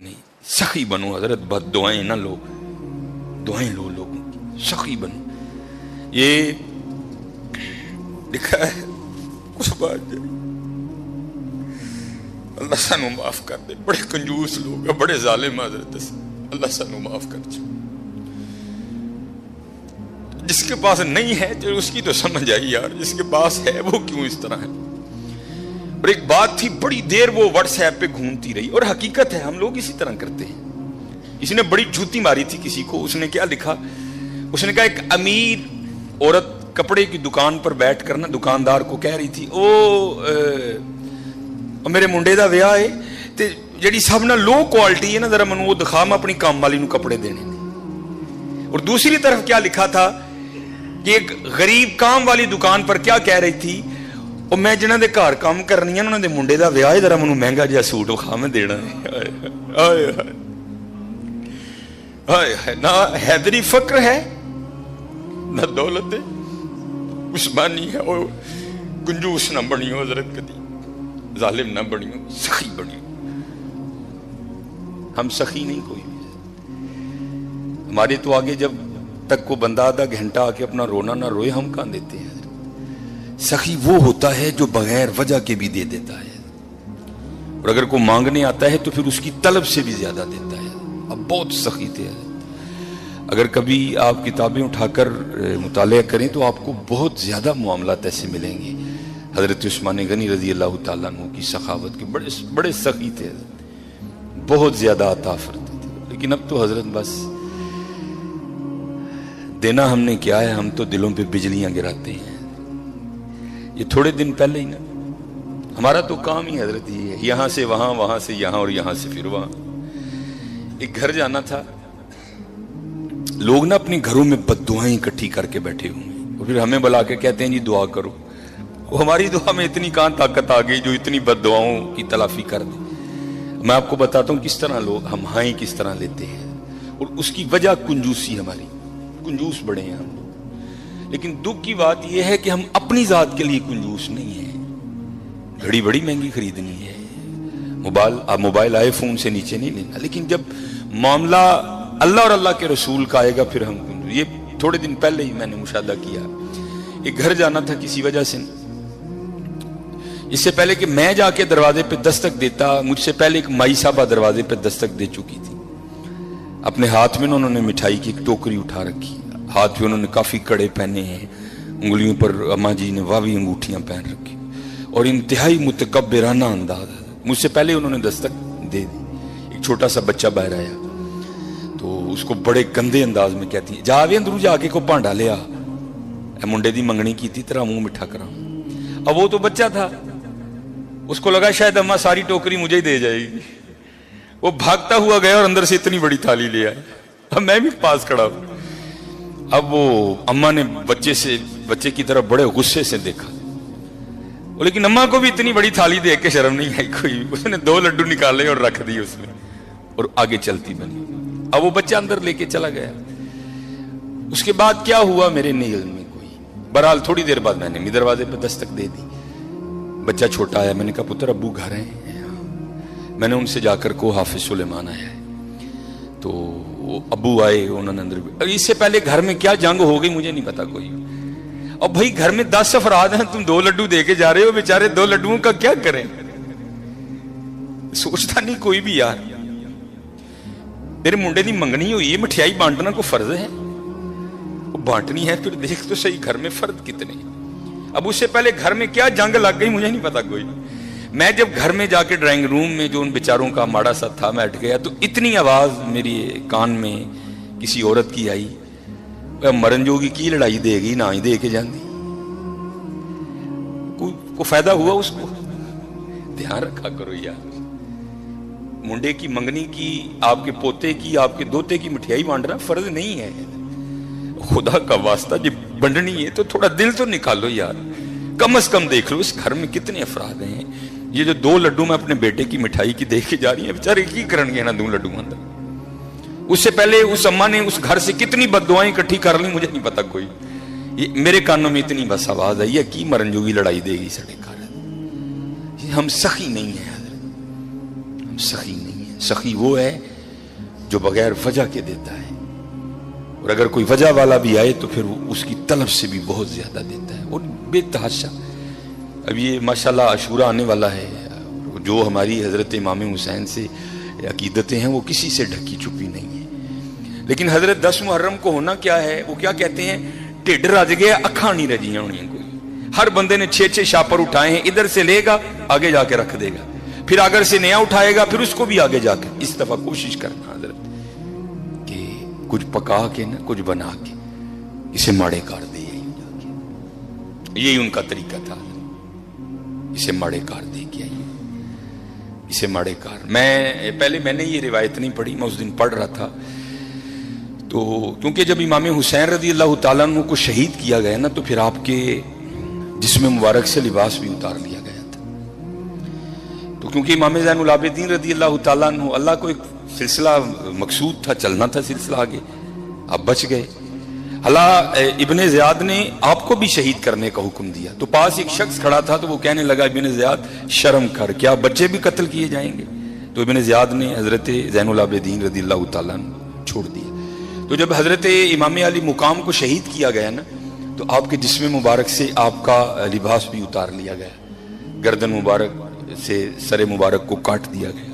نہیں، سخی بنو حضرت، بد دعائیں نہ لو، دعائیں لو لوگوں کی، سخی بنو۔ یہ لکھا ہے کچھ بات جائے، اللہ سانو معاف کر دے، بڑے کنجوس لوگ ہیں، بڑے ظالم حضرت سے، اللہ سانو معاف کر دے۔ جس کے پاس نہیں ہے تو اس کی تو سمجھ آئی یار، جس کے پاس ہے وہ کیوں اس طرح ہے۔ اور ایک بات تھی، بڑی دیر وہ واٹس ایپ پہ گھومتی رہی، اور حقیقت ہے ہم لوگ اسی طرح کرتے ہیں۔ کسی نے بڑی جھوتی ماری تھی کسی کو، اس نے کیا لکھا، اس نے کہا ایک امیر عورت کپڑے کی دکان پر بیٹھ کر نا دکاندار کو کہہ رہی تھی، میرے منڈے دا ویاہ ہے تے جڑی سب نہ لو کوالٹی ہے نا ذرا منو وہ دکھا، میں اپنی کام والی نو کپڑے دینے نے۔ اور دوسری طرف کیا لکھا تھا کہ ایک غریب کام والی دکان پر کیا کہہ رہی تھی، اور میں جنہاں دے گھر کام کرنی ہے انہاں دے منڈے دا ویاہ ہے، ذرا منو مہنگا جہا سوٹ وکھا میں دینا ہے۔ نہ حیدری فقر ہے نہ دولت ہے، عثمانی ہے، اور کنجوس نہ بنیو حضرت، کدی ظالم نہ بنیو، سخی بنیو۔ ہم سخی نہیں کوئی بھی، ہمارے تو آگے جب تک کو بندہ آدھا گھنٹہ آ کے اپنا رونا نہ روئے ہم کہاں دیتے ہیں۔ سخی وہ ہوتا ہے جو بغیر وجہ کے بھی دے دیتا ہے، اور اگر کوئی مانگنے آتا ہے تو پھر اس کی طلب سے بھی زیادہ دیتا ہے۔ اب بہت سخی تھے۔ اگر کبھی آپ کتابیں اٹھا کر مطالعہ کریں تو آپ کو بہت زیادہ معاملات ایسے ملیں گے۔ حضرت عثمان غنی رضی اللہ تعالیٰ عنہ کی سخاوت کے بڑے سخی تھے، بہت زیادہ عطا فرماتے تھے۔ لیکن اب تو حضرت بس دینا ہم نے کیا ہے، ہم تو دلوں پہ بجلیاں گراتے ہیں۔ یہ تھوڑے دن پہلے ہی نا ہمارا تو کام ہی حضرت یہ ہے، یہاں سے وہاں، وہاں سے یہاں، اور یہاں سے پھر وہاں۔ ایک گھر جانا تھا، لوگ نا اپنے گھروں میں بد دعائیں اکٹھی کر کے بیٹھے ہوئے ہیں، اور پھر ہمیں بلا کے کہتے ہیں جی دعا کرو۔ وہ ہماری دعا میں اتنی کہاں طاقت آ گئی جو اتنی بد دعاؤں کی تلافی کر دے۔ میں آپ کو بتاتا ہوں کس طرح لوگ ہم ہائیں کس طرح لیتے ہیں، اور اس کی وجہ کنجوسی، ہماری کنجوس بڑے ہیں ہم لوگ۔ لیکن دکھ کی بات یہ ہے کہ ہم اپنی ذات کے لیے کنجوس نہیں ہیں۔ گھڑی بڑی مہنگی خریدنی ہے، موبائل آئی فون سے نیچے نہیں لینا، لیکن جب معاملہ اللہ اور اللہ کے رسول کا آئے گا پھر ہم کنجوس۔ یہ تھوڑے دن پہلے ہی میں نے مشاہدہ کیا، ایک گھر جانا تھا کسی وجہ سے، اس سے پہلے کہ میں جا کے دروازے پہ دستک دیتا، مجھ سے پہلے ایک مائی صاحبہ دروازے پہ دستک دے چکی تھی۔ اپنے ہاتھ میں انہوں نے مٹھائی کی ایک ٹوکری اٹھا رکھی، ہاتھ پہ انہوں نے کافی کڑے پہنے ہیں، انگلیوں پر اماں جی نے واوی انگوٹھیاں پہن رکھی، اور انتہائی متکبرانہ انداز۔ مجھ سے پہلے انہوں نے دستک دے دی۔ ایک چھوٹا سا بچہ باہر آیا تو اس کو بڑے گندے انداز میں کہتی ہے، جا وے اندرو جا کے کو پانڈا لیا، اے منڈے دی منگنی کی تھی تیرا منہ مٹھا کرا۔ اب وہ تو بچہ تھا، اس کو لگا شاید اماں ساری ٹوکری مجھے ہی دے جائے گی، وہ بھاگتا ہوا گیا اور اندر سے اتنی بڑی تھالی لے آیا۔ اب میں بھی پاس کھڑا ہوں۔ اب وہ اماں نے بچے کی طرف بڑے غصے سے دیکھا، لیکن اماں کو بھی اتنی بڑی تھالی دیکھ کے شرم نہیں آئی کوئی، اس نے 2 لڈو نکالے اور رکھ دیے اس میں، اور آگے چلتی بنی۔ اب وہ بچہ اندر لے کے چلا گیا۔ اس کے بعد کیا ہوا میرے نہیں علم میں کوئی۔ بہرحال تھوڑی دیر بعد میں نے بھی دروازے پہ دستک دے دی، بچہ چھوٹا آیا، میں نے کہا پتر ابو گھر ہیں؟ میں نے ان سے جا کر کو حافظ سلیمان آیا ہے، تو وہ ابو آئے، انہوں نے اندر، اس سے پہلے گھر میں کیا جنگ ہو گئی مجھے نہیں پتا کوئی۔ اور بھائی گھر میں 10 افراد ہیں، تم 2 لڈو دے کے جا رہے ہو، بیچارے 2 لڈوؤں کا کیا کریں؟ سوچتا نہیں کوئی بھی یار، میرے منڈے دی منگنی ہوئی ہے، مٹھیائی بانٹنا کو فرض ہے، وہ بانٹنی ہے، پھر دیکھ تو صحیح گھر میں فرد کتنے۔ اب اس سے پہلے گھر میں کیا جنگ لگ گئی مجھے نہیں پتا کوئی۔ میں جب گھر میں جا کے ڈرائنگ روم میں جو ان بیچاروں کا ماڑا سا تھا میں ہٹ گیا، تو اتنی آواز میری کان میں کسی عورت کی آئی، مرن جوگی کی لڑائی دے گی نہ ہی دے کے جاندی، کو فائدہ ہوا اس کو؟ دھیان رکھا کرو یار، منڈے کی منگنی کی، آپ کے پوتے کی، آپ کے دوتے کی مٹھیائی بانٹنا فرض نہیں ہے۔ خدا کا واسطہ جب بنڈنی ہے تو تھوڑا دل تو نکالو یار، کم از کم دیکھ لو اس گھر میں کتنے افراد ہیں۔ یہ جو 2 لڈو میں اپنے بیٹے کی مٹھائی کی دیکھ کے جا رہی ہیں، بیچارے کی کرن گے نا 2 لڈو اندر۔ اس سے پہلے اس اماں نے اس گھر سے کتنی بد دعائیں اکٹھی کر لی مجھے نہیں پتا کوئی۔ میرے کانوں میں اتنی بس آواز آئی ہے کی مرن جوگی لڑائی دے گی سڑے گھر۔ ہم سخی نہیں ہیں حضرت، ہم سخی نہیں ہیں، سخی وہ ہے جو بغیر وجہ کے دیتا ہے، اور اگر کوئی وجہ والا بھی آئے تو پھر وہ اس کی طلب سے بھی بہت زیادہ دیتا ہے، اور بے تحاشا۔ اب یہ ماشاءاللہ عاشورہ آنے والا ہے، جو ہماری حضرت امام حسین سے عقیدتیں ہیں وہ کسی سے ڈھکی چھپی نہیں ہے، لیکن حضرت 10 محرم کو ہونا کیا ہے، وہ کیا کہتے ہیں، ٹھڈ رج گیا اکھاں نہیں رجیاں ہونی کوئی۔ ہر بندے نے 6 شاپر اٹھائے ہیں، ادھر سے لے گا آگے جا کے رکھ دے گا، پھر اگر سے نیا اٹھائے گا پھر اس کو بھی آگے جا کے۔ اس دفعہ کوشش کرنا حضرت کہ کچھ پکا کے نا کچھ بنا کے اسے ماڑے کر دے، یہی ان کا طریقہ تھا، اسے ماڑے کار دے کے آئیے، اسے ماڑے کار۔ میں نے یہ روایت نہیں پڑھی، میں اس دن پڑھ رہا تھا تو کیونکہ جب امام حسین رضی اللہ تعالیٰ عنہ کو شہید کیا گیا نا تو پھر آپ کے جسم مبارک سے لباس بھی اتار لیا گیا تھا، تو کیونکہ امام زین العابدین رضی اللہ تعالیٰ عنہ، اللہ کو ایک سلسلہ مقصود تھا، چلنا تھا سلسلہ آگے، آپ بچ گئے۔ اللہ ابن زیاد نے آپ کو بھی شہید کرنے کا حکم دیا، تو پاس ایک شخص کھڑا تھا تو وہ کہنے لگا ابن زیاد شرم کر، کیا بچے بھی قتل کیے جائیں گے؟ تو ابن زیاد نے حضرت زین العابدین رضی اللہ تعالیٰ عنہ چھوڑ دیا۔ تو جب حضرت امام علی مقام کو شہید کیا گیا نا تو آپ کے جسم مبارک سے آپ کا لباس بھی اتار لیا گیا، گردن مبارک سے سر مبارک کو کاٹ دیا گیا۔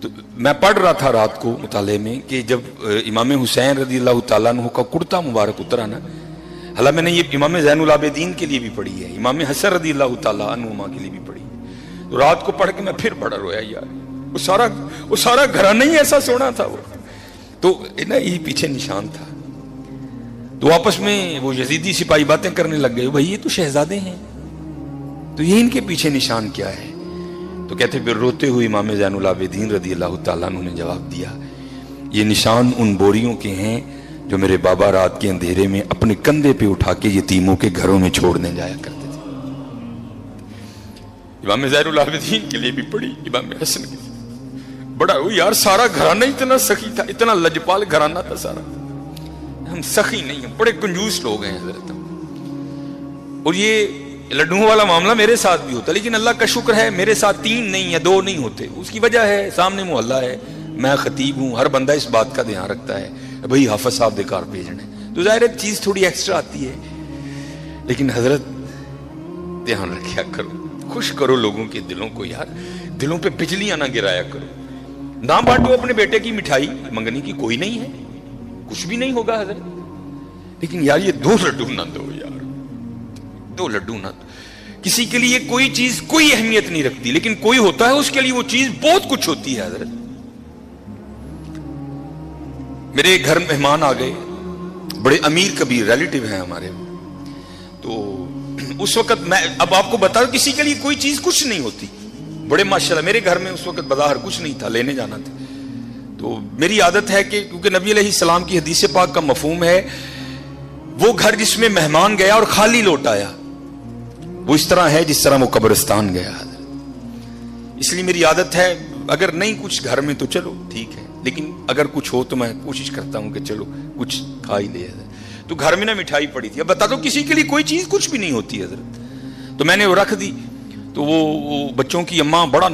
تو میں پڑھ رہا تھا رات کو مطالعے میں کہ جب امام حسین رضی اللہ تعالیٰ عنہ کا کرتا مبارک اترا نا، حالانکہ میں نے یہ امام زین العابدین کے لیے بھی پڑھی ہے، امام حسن رضی اللہ تعالیٰ عنہما کے لیے بھی پڑھی ہے، تو رات کو پڑھ کے میں پھر بڑا رویا، یار وہ سارا گھرانہ ہی ایسا سونا تھا، وہ تو نا یہ پیچھے نشان تھا۔ تو آپس میں وہ یزیدی سپاہی باتیں کرنے لگ گئے، بھائی یہ تو شہزادے ہیں، تو یہ ان کے پیچھے نشان کیا ہے؟ تو کہتے پھر روتے ہوئے امام زین العابدین رضی اللہ تعالیٰ عنہ نے جواب دیا، یہ نشان ان بوریوں کے ہیں جو میرے بابا رات کے اندھیرے میں اپنے کندھے پہ اٹھا کے یتیموں کے گھروں میں چھوڑنے جایا کرتے تھے۔ امام زین العابدین کے لیے بھی پڑھی، امام حسن کے لیے بڑا، یار سارا گھرانہ اتنا سخی تھا، اتنا لجپال گھرانہ تھا سارا، ہم سخی نہیں ہیں، بڑے کنجوس لوگ ہیں حضرت۔ اور یہ لڈوؤں والا معاملہ میرے ساتھ بھی ہوتا، لیکن اللہ کا شکر ہے میرے ساتھ 3 نہیں یا 2 نہیں ہوتے، اس کی وجہ ہے سامنے محلہ ہے، میں خطیب ہوں، ہر بندہ اس بات کا دھیان رکھتا ہے بھئی حافظ صاحب دے کار بھیجنے، تو ظاہر ہے چیز تھوڑی ایکسٹرا آتی ہے، لیکن حضرت دھیان رکھیا کرو، خوش کرو لوگوں کے دلوں کو، یار دلوں پہ بجلیاں نہ گرایا کرو، نہ بانٹو اپنے بیٹے کی مٹھائی منگنی کی کوئی نہیں ہے، کچھ بھی نہیں ہوگا حضرت، لیکن یار یہ 2 لڈو نہ دو، یار 2 لڈو نہ دو۔ کسی کے لیے کوئی چیز کوئی اہمیت نہیں رکھتی، لیکن کوئی ہوتا ہے اس کے لیے وہ چیز بہت کچھ ہوتی ہے حضرت۔ میرے گھر مہمان آ گئے، بڑے امیر کبیر ریلیٹیو ہیں ہمارے، تو اس وقت میں اب آپ کو بتا دوں کسی کے لیے کوئی چیز کچھ نہیں ہوتی، بڑے ماشاءاللہ میرے گھر میں اس وقت بظاہر کچھ نہیں تھا، لینے جانا تھا، تو میری عادت ہے کہ کیونکہ نبی علیہ السلام کی حدیث پاک کا مفہوم ہے وہ گھر جس میں مہمان گیا اور خالی لوٹ آیا وہ اس طرح ہے جس طرح وہ قبرستان گیا، اس لیے میری عادت ہے اگر نہیں کچھ گھر میں تو چلو ٹھیک ہے، لیکن اگر کچھ ہو تو میں کوشش کرتا ہوں کہ چلو کچھ کھا ہی لے۔ تو گھر میں نا مٹھائی پڑی تھی، اب بتا دو کسی کے لیے کوئی چیز کچھ بھی نہیں ہوتی حضرت، تو میں نے وہ رکھ دی، تو وہ بچوں کی اماں بڑا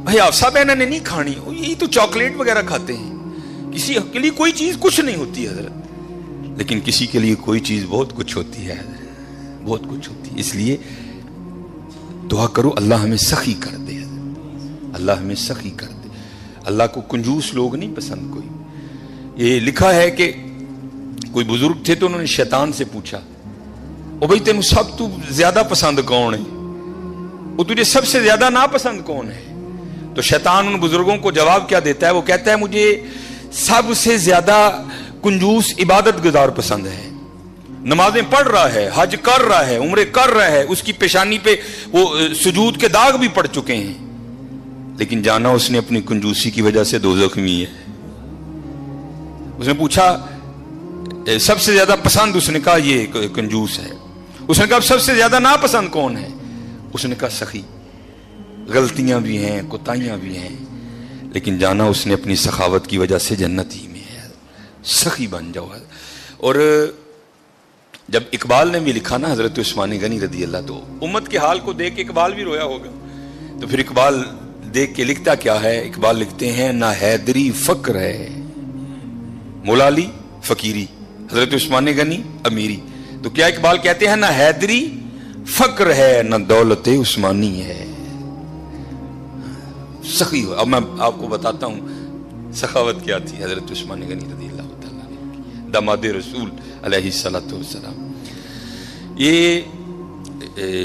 بھائی آفسا بہن نے نہیں کھانی، یہی تو چاکلیٹ وغیرہ کھاتے ہیں، کسی کے لیے کوئی چیز کچھ نہیں ہوتی حضرت، لیکن کسی کے لیے کوئی چیز بہت کچھ ہوتی ہے حضرت، بہت کچھ ہوتی ہے، اس لیے دعا کرو اللہ ہمیں سخی کر دے، اللہ ہمیں سخی کر دے، اللہ کو کنجوس لوگ نہیں پسند کوئی۔ یہ لکھا ہے کہ کوئی بزرگ تھے تو انہوں نے شیطان سے پوچھا، او بھائی تینوں سب تو زیادہ پسند کون ہے، وہ تجھے سب سے زیادہ ناپسند کون ہے؟ تو شیطان ان بزرگوں کو جواب کیا دیتا ہے، وہ کہتا ہے مجھے سب سے زیادہ کنجوس عبادت گزار پسند ہے، نمازیں پڑھ رہا ہے، حج کر رہا ہے، عمرے کر رہا ہے، اس کی پیشانی پہ وہ سجود کے داغ بھی پڑ چکے ہیں، لیکن جانا اس نے اپنی کنجوسی کی وجہ سے دوزخ میں ہے۔ اس نے پوچھا سب سے زیادہ پسند، اس نے کہا یہ کنجوس ہے، اس نے کہا سب سے زیادہ ناپسند کون ہے؟ اس نے کہا سخی، غلطیاں بھی ہیں کوتاہیاں بھی ہیں، لیکن جانا اس نے اپنی سخاوت کی وجہ سے جنت ہی میں ہے، سخی بن جاؤ۔ اور جب اقبال نے بھی لکھا نا حضرت عثمان غنی رضی اللہ، تو امت کے حال کو دیکھ کے اقبال بھی رویا ہوگا، تو پھر اقبال دیکھ کے لکھتا کیا ہے؟ اقبال لکھتے ہیں نہ حیدری فقر ہے مولا علی فقیری، حضرت عثمان غنی امیری. تو کیا اقبال کہتے ہیں نہ حیدری فقر ہے نہ دولت عثمانی ہے. سخی ہو. اب میں آپ کو بتاتا ہوں سخاوت کیا تھی حضرت عثمان غنی رضی اللہ تعالیٰ عنہ، داماد رسول علیہ الصلوۃ والسلام. یہ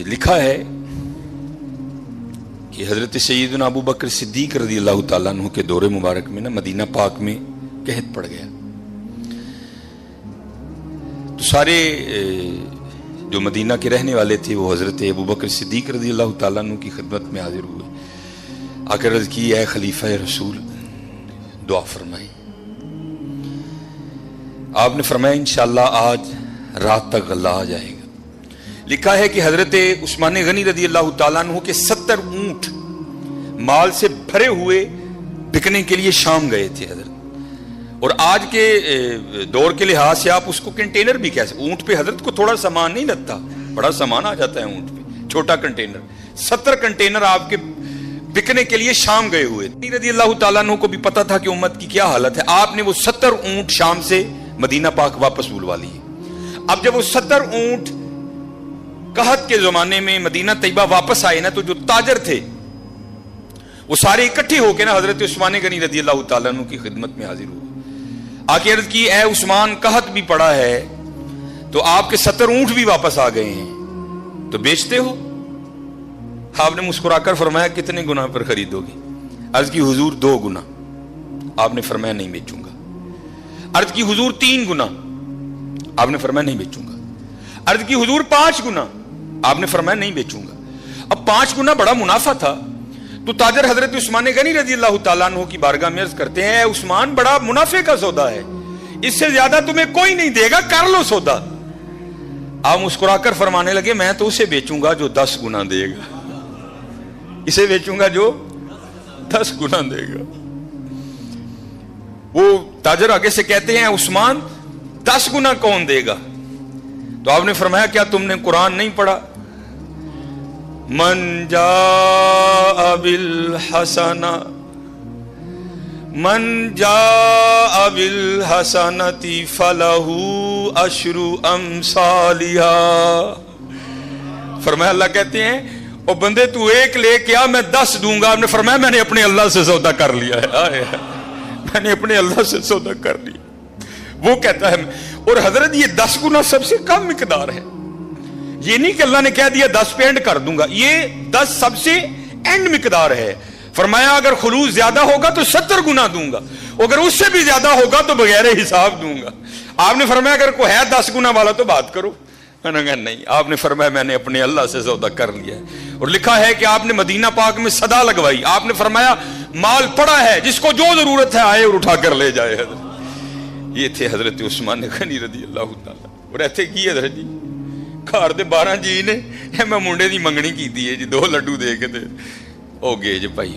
لکھا ہے کہ حضرت سیدنا ابو بکر صدیق رضی اللہ تعالیٰ عنہ کے دور مبارک میں نا مدینہ پاک میں قحط پڑ گیا. تو سارے جو مدینہ کے رہنے والے تھے وہ حضرت ابو بکر صدیق رضی اللہ تعالیٰ عنہ کی خدمت میں حاضر ہوئے. آ کر عرض کی اے خلیفہ رسول دعا فرمائیں. آپ نے فرمایا انشاءاللہ آج رات تک غلہ آ جائے گا. لکھا ہے کہ حضرت عثمان غنی رضی اللہ تعالیٰ عنہ کے 70 اونٹ مال سے بھرے ہوئے بکنے کے لیے شام گئے تھے حضرت. اور آج کے دور کے لحاظ سے آپ اس کو کنٹینر بھی کہہ سکتے. اونٹ پہ حضرت کو تھوڑا سامان نہیں لگتا، بڑا سامان آ جاتا ہے اونٹ پہ، چھوٹا کنٹینر. 70 کنٹینر آپ کے بکنے کے لیے شام گئے ہوئے. رضی اللہ تعالیٰ عنہ کو بھی پتا تھا کہ امت کی کیا حالت ہے. آپ نے وہ 70 اونٹ شام سے مدینہ پاک واپس بلوا لیے. اب جب وہ 70 اونٹ قحط کے زمانے میں مدینہ طیبہ واپس آئے نا، تو جو تاجر تھے وہ سارے اکٹھے ہو کے نا حضرت عثمان غنی رضی اللہ تعالیٰ عنہ کی خدمت میں حاضر ہوئے. آ کے عرض کی اے عثمان قحط بھی پڑا ہے تو آپ کے 70 اونٹ بھی واپس آ گئے ہیں، تو بیچتے ہو؟ آپ نے مسکرا کر فرمایا کتنے گنا پر خریدو گی؟ عرض کی حضور 2 گنا. آپ نے فرمایا نہیں بیچوں گا. عرض کی حضور 3 گنا. آپ نے فرمایا نہیں بیچوں گا. عرض کی حضور 5 گنا. آپ نے فرمایا نہیں بیچوں گا. اب 5 گنا بڑا منافع تھا. تو تاجر حضرت عثمان غنی رضی اللہ تعالیٰ عنہ کی بارگاہ میں عرض کرتے ہیں اے عثمان بڑا منافع کا سودا ہے، اس سے زیادہ تمہیں کوئی نہیں دے گا، کر لو سودا. آپ مسکرا کر فرمانے لگے میں تو اسے بیچوں گا جو 10 گنا دے گا. اسے بیچوں گا جو 10 گنا دے گا. وہ تاجر آگے سے کہتے ہیں عثمان 10 گنا کون دے گا؟ تو آپ نے فرمایا کیا تم نے قرآن نہیں پڑھا؟ من جاء بالحسنہ فلہ عشر امثالہا. فرمایا اللہ کہتے ہیں او بندے تو 1 لے کے آ میں 10 دوں گا. آپ نے فرمایا میں نے اپنے اللہ سے سودا کر لیا ہے. میں نے اپنے اللہ سے سودا کر لیا. وہ کہتا ہے اور حضرت یہ 10 گنا سب سے کم مقدار ہے. یہ نہیں کہ اللہ نے کہہ دیا 10 پہ اینڈ کر دوں گا، یہ 10 سب سے اینڈ مقدار ہے. فرمایا اگر خلوص زیادہ ہوگا تو 70 گنا دوں گا، اگر اس سے بھی زیادہ ہوگا تو بغیر حساب دوں گا. آپ نے فرمایا اگر کوئی ہے 10 گنا والا تو بات کرو. میں نے کہا نہیں. آپ نے فرمایا میں نے اپنے اللہ سے سودا کر لیا ہے. اور لکھا ہے کہ آپ نے مدینہ پاک میں صدا لگوائی. آپ نے فرمایا مال پڑا ہے، جس کو جو ضرورت ہے آئے اور اٹھا کر لے جائے. حضرت یہ تھے حضرت عثمان غنی رضی اللہ تعالیٰ. اور ایسے کی حضرت جی گھر دے 12 جی نے میں منڈے دی منگنی کی ہے جی 2 لڈو دے کے ہو گئے جی بھائی.